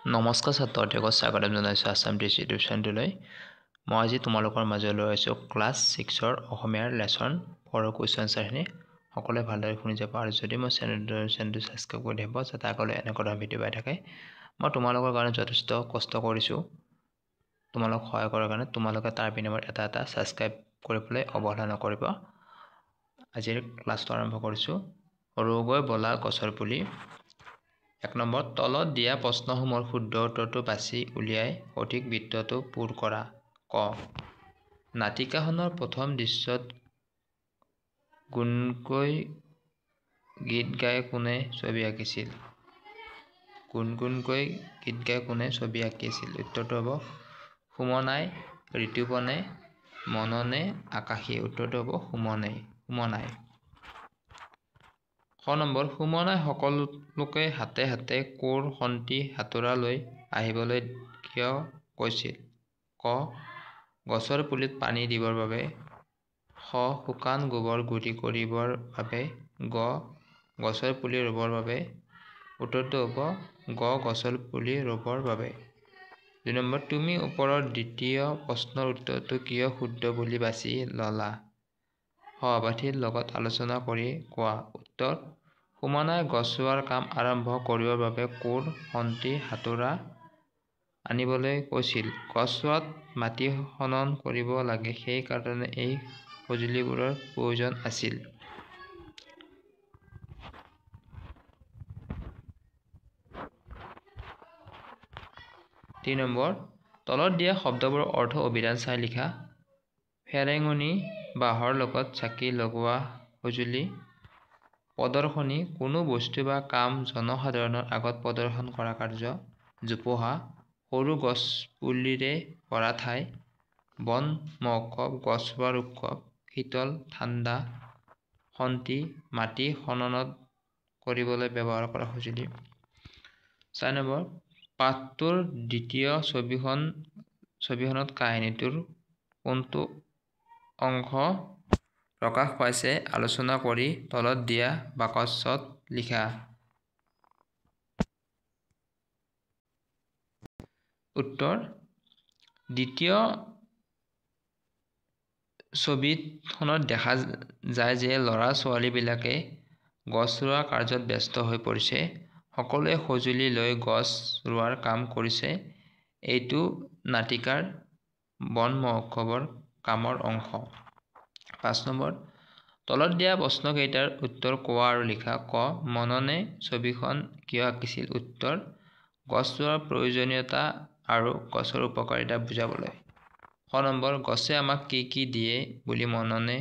নমস্কাৰ ছাত্ৰসকলক স্বাগতম জনাইছোঁ আছাম টিচ ইউটিউব চেনেললৈ। মই আজি তোমালোকৰ মাজলৈ লৈ আহিছোঁ ক্লাছ 6ৰ অসমীয়াৰ লেচন 4ৰ কুৱেশ্যন আনচাৰখিনি। সকলোৱে ভালদৰে শুনি যাব আৰু যদি মই চেনেলটো ছাবস্ক্ৰাইব কৰি দিব যাতে আগলৈ এনেকুৱা ধৰণৰ ভিডিঅ' পাই থাকে। মই তোমালোকৰ কাৰণে যথেষ্ট কষ্ট কৰিছোঁ তোমালোক সহায় কৰাৰ কাৰণে। তোমালোকে তাৰ বিনিময়ত এটা ছাবস্ক্ৰাইব কৰিবলৈ অৱহেলা নকৰিব। আজিৰ ক্লাছটো আৰম্ভ কৰিছোঁ। ৰৌগৈ বলা গছৰ পুলি। 1 নম্বৰ, তলত দিয়া প্ৰশ্নসমূহৰ শুদ্ধ উত্তৰটো বাছি উলিয়াই সঠিক বৃত্তটো পূৰ কৰা। ক, নাটিকাখনৰ প্ৰথম দৃশ্যত গুণগুণকৈ গীত গাই কোনে ছবি আঁকিছিল? গুণগুণকৈ গীত গাই কোনে ছবি আঁকিছিল? উত্তৰটো হ'ব সুমনাই, ঋতুপনে, মননে, আকাশী। উত্তৰটো হ'ব সুমনাই। খ নম্বৰ, সুমনাই সকলোকে হাতে হাতে কোৰ খন্তি হাতোৰা লৈ আহিবলৈ কিয় কৈছিল? ক, গছৰ পুলিত পানী দিবৰ বাবে। খ, শুকান গোবৰ গুৰি কৰিবৰ বাবে। গ, গছৰ পুলি ৰুবৰ বাবে। উত্তৰটো হ'ব গ, গছৰ পুলি ৰুবৰ বাবে। 2 নম্বৰ, তুমি ওপৰৰ দ্বিতীয় প্ৰশ্নৰ উত্তৰটো কিয় শুদ্ধ বুলি বাছি ল'লা? সহপাঠীৰ লগত আলোচনা কৰি কোৱা। উত্তৰ, সুমনাই গছ ৰোৱাৰ কাম আৰম্ভ কৰিবৰ বাবে কোৰ, খন্তি, হাতোৰা আনিবলৈ কৈছিল। গছ ৰোৱাত মাটি খনন কৰিব লাগে, সেই কাৰণে এই সঁজুলিবোৰৰ প্ৰয়োজন আছিল। 3 নম্বৰ, তলত দিয়া শব্দবোৰৰ অৰ্থ অভিধান চাই লিখা। ফেৰেঙনি, বাঁহৰ লগত চাকি লগোৱা সঁজুলি। প্ৰদৰ্শনী, কোনো বস্তু বা কাম জনসাধাৰণৰ আগত প্ৰদৰ্শন কৰা কাৰ্য। জোপোহা, সৰু গছপুলিৰে ভৰা ঠাই। বন মহোৎসৱ, গছ ৰোৱাৰ উৎসৱ। শীতল ঠাণ্ডা, খন্তি, মাটি খনন কৰিবলৈ ব্যৱহাৰ কৰা সঁজুলি। 4 নম্বৰ, পাঠটোৰ দ্বিতীয় ছবিখনত কাহিনীটোৰ কোনটো অংশ প্ৰকাশ পাইছে আলোচনা কৰি তলত দিয়া বাকচত লিখা। উত্তৰ, দ্বিতীয় ছবিখনত দেখা যায় যে ল'ৰা ছোৱালীবিলাকে গছ ৰোৱা কাৰ্যত ব্যস্ত হৈ পৰিছে। সকলোৱে সঁজুলি লৈ গছ ৰোৱাৰ কাম কৰিছে। এইটো নাটিকাৰ বন মহোৎসৱৰ কামৰ অংশ। 5 নম্বৰ, তলত দিয়া প্ৰশ্নকেইটাৰ উত্তৰ কোৱা আৰু লিখা। ক, মননে ছবিখন কিয় আঁকিছিল? উত্তৰ, গছ ৰোৱাৰ প্ৰয়োজনীয়তা আৰু গছৰ উপকাৰিতা বুজাবলৈ। খ নম্বৰ, গছে আমাক কি কি দিয়ে বুলি মননে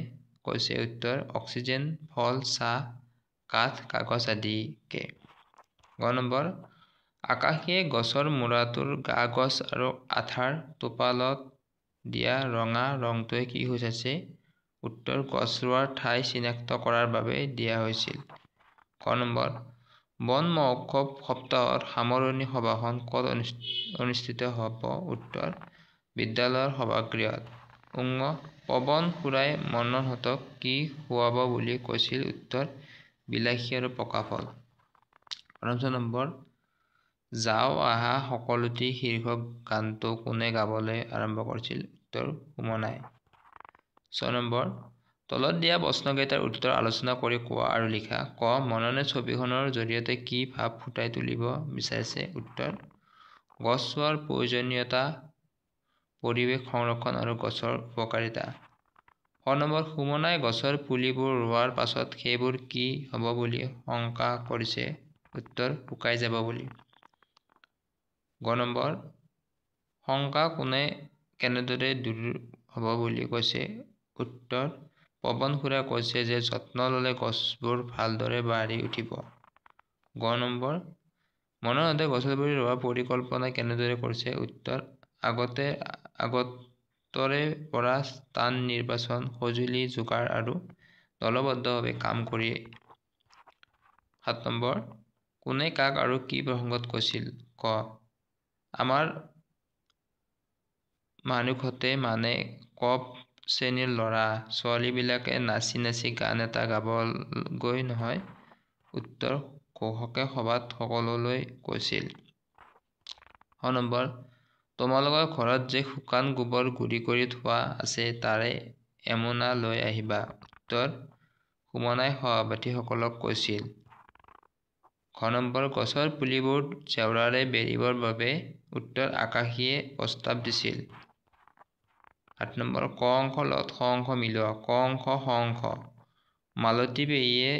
কৈছে? উত্তৰ, অক্সিজেন, ফল, ছাঁ, কাঠ, কাগজ আদিকে। গ নম্বৰ, আকাশীয়ে গছৰ মূৰটোৰ গা-গছ আৰু আঠাৰ টোপালত দিয়া ৰঙা ৰংটোৱে কি সূচাইছে? উত্তৰ, গছ ৰোৱাৰ ঠাই চিনাক্ত কৰাৰ বাবে দিয়া হৈছিল। গ নম্বৰ, বন মহোৎসৱ সপ্তাহৰ সামৰণি সভাখন ক'ত অনুষ্ঠিত হ'ব? উত্তৰ, বিদ্যালয়ৰ সভাগৃহত। ঙ, পৱন খুৰাই মননহঁতক কি খুৱাব বুলি কৈছিল? উত্তৰ, বিলাসী আৰু পকা ফল। ৫ নম্বৰ, যাও আহা সকলোটি শীৰ্ষক গানটো কোনে গাবলৈ আৰম্ভ কৰিছিল? উত্তৰ, সুমনাই। ৬ নম্বৰ, তলত দিয়া প্ৰশ্নকেইটাৰ উত্তৰ আলোচনা কৰি কোৱা আৰু লিখা। ক, মননে ছবিখনৰ জৰিয়তে কি ভাৱ ফুটাই তুলিব বিচাৰিছে? উত্তৰ, গছ ৰোৱাৰ প্ৰয়োজনীয়তা, পৰিৱেশ সংৰক্ষণ আৰু গছৰ উপকাৰিতা। খ নম্বৰ, সুমনাই গছৰ পুলিবোৰ ৰোৱাৰ পাছত সেইবোৰ কি হ'ব বুলি শংকা কৰিছে? উত্তৰ, শুকাই যাব বুলি। গ নম্বৰ, শংকা কোনে কেনেদৰে দূৰ হ'ব বুলি কৈছে? উত্তৰ, পৱন খুৰাই কৈছে যে যত্ন ল'লে গছবোৰ ভালদৰে বাঢ়ি উঠিব। গ নম্বৰ, মননহঁতে গছৰ পুলি ৰোৱাৰ পৰিকল্পনা কেনেদৰে কৰিছে? উত্তৰ, আগতৰে পৰা স্থান নিৰ্বাচন, সঁজুলি যোগাৰ আৰু দলবদ্ধভাৱে কাম কৰি। ৭ নম্বৰ, কোনে কাক আৰু কি প্ৰসংগত কৈছিল? ক, আমাৰ মানুহহঁতে মানে ক শ্ৰেণীৰ ল'ৰা ছোৱালীবিলাকে নাচি নাচি গান এটা গাবগৈ নহয়। উত্তৰ, ঘোষকে সভাত সকলোলৈ কৈছিল। খ নম্বৰ তোমালোকৰ ঘৰত যে শুকান গোবৰ গুড়ি কৰি থোৱা আছে তাৰে এমোনা লৈ আহিবা। উত্তৰ সুমনাই সহপাঠীসকলক কৈছিল। খ নম্বৰ গছৰ পুলিবোৰ জেওৰাৰে বেৰিবৰ বাবে উত্তৰ আকাশীয়ে প্ৰস্তাৱ দিছিল। 8 নম্বৰ ক অংশ লগত খ অংশ মিলোৱা। ক অংশ খ অংশ মালতী পেহীয়ে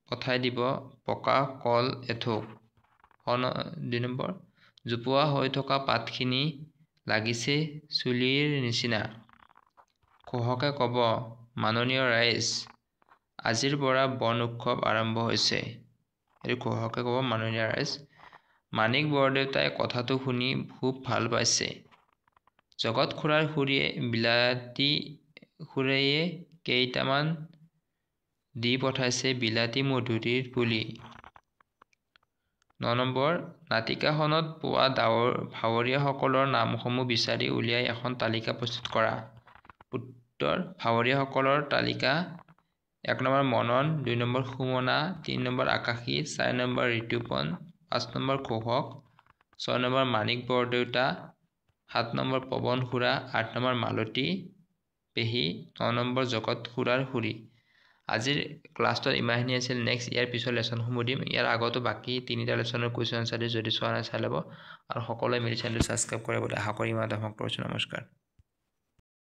পঠাই দিব পকা কল এথোক। 2 নম্বৰ জোপোহা হৈ থকা পাতখিনি লাগিছে চুলিৰ নিচিনা। ঘোষকে ক'ব মাননীয় ৰাইজ আজিৰ পৰা বন উৎসৱ আৰম্ভ হৈছে। এইটো ঘোষকে ক'ব মাননীয় ৰাইজ। মাণিক বৰদেউতাই কথাটো শুনি খুব ভাল পাইছে। জগত খুৰাৰ খুৰীয়ে বিলাতী খুৰীয়ে কেইটামান দি পঠাইছে বিলাতী মধুৰিৰ পুলি। 9 নম্বৰ নাটিকাখনত পোৱা ভাৱৰীয়াসকলৰ নামসমূহ বিচাৰি উলিয়াই এখন তালিকা প্ৰস্তুত কৰা। উত্তৰ ভাৱৰীয়াসকলৰ তালিকা 1 নম্বৰ মনন, 2 নম্বৰ সুমনা, 3 নম্বৰ আকাশী, 4 নম্বৰ ঋতুপন, 5 নম্বৰ ঘোষক, 6 নম্বৰ মাণিক বৰদেউতা, 7 নম্বৰ পৱন খুৰা, 8 নম্বৰ মালতী পেহী, 9 নম্বৰ জগত খুৰাৰ খুৰী। আজিৰ ক্লাছটোত ইমানখিনি আছিল। নেক্সট ইয়াৰ পিছৰ লেচনসমূহ দিম। ইয়াৰ আগতো বাকী 3টা লেচনৰ কুৱেশ্যন আনচাৰ যদি চোৱা নাই চাই ল'ব আৰু সকলোৱে মিলি চেনেলটো ছাবস্ক্ৰাইব কৰে বুলি আশা কৰি ইমানতে সমাপ্ত কৰিছোঁ। নমস্কাৰ।